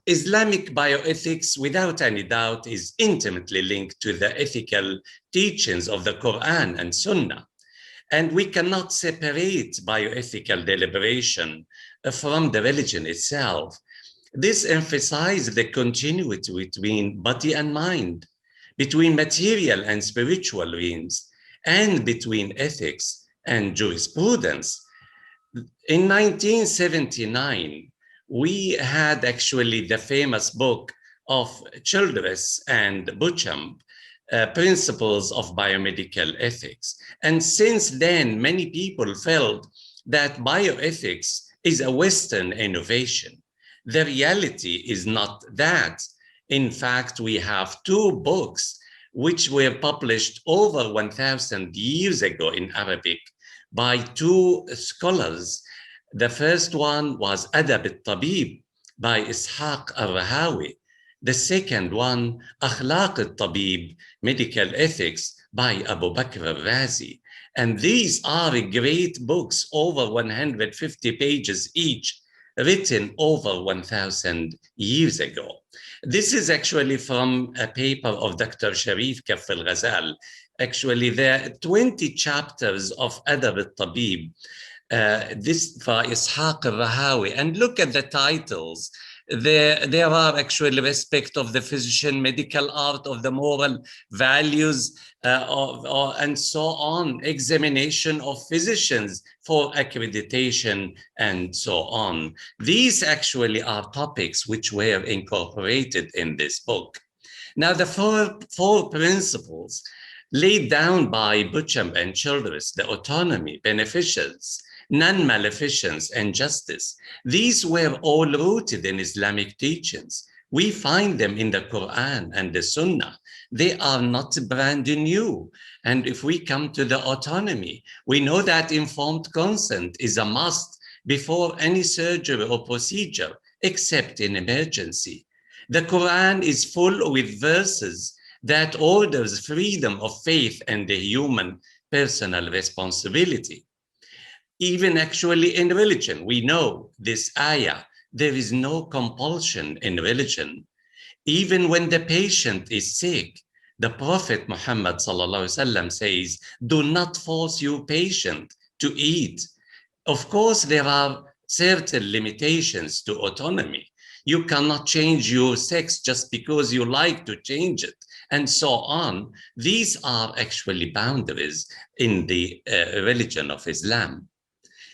Islamic bioethics, without any doubt, is intimately linked to the ethical teachings of the Quran and Sunnah. And we cannot separate bioethical deliberation from the religion itself. This emphasizes the continuity between body and mind, between material and spiritual realms, and between ethics and jurisprudence. In 1979, we had actually the famous book of Childress and Beauchamp, Principles of Biomedical Ethics. And since then, many people felt that bioethics is a Western innovation. The reality is not that. In fact, we have two books which were published over 1,000 years ago in Arabic by two scholars. The first one was Adab al-Tabib by Ishaq al-Ruhawi. The second one, al-Akhlāq al-Tabib, Medical Ethics by Abu Bakr al-Razi. And these are great books, over 150 pages each, written over 1,000 years ago. This is actually from a paper of Dr. Sharif Kaf al-Ghazal. Actually, there are 20 chapters of Adab al-Tabib, this by Ishaq al-Ruhawi. And look at the titles. There are actually respect of the physician, medical art, of the moral values, and so on, examination of physicians for accreditation, and so on. These actually are topics which were incorporated in this book. Now, the four principles laid down by Beauchamp and Childress, the autonomy, beneficence, non-maleficence, and justice, these were all rooted in Islamic teachings. We find them in the Quran and the Sunnah. They are not brand new. And if we come to the autonomy, we know that informed consent is a must before any surgery or procedure, except in emergency. The Quran is full with verses that orders freedom of faith and the human personal responsibility. Even actually in religion, we know this ayah, there is no compulsion in religion. Even when the patient is sick, the Prophet Muhammad ﷺ says, do not force your patient to eat. Of course, there are certain limitations to autonomy. You cannot change your sex just because you like to change it, and so on. These are actually boundaries in the religion of Islam.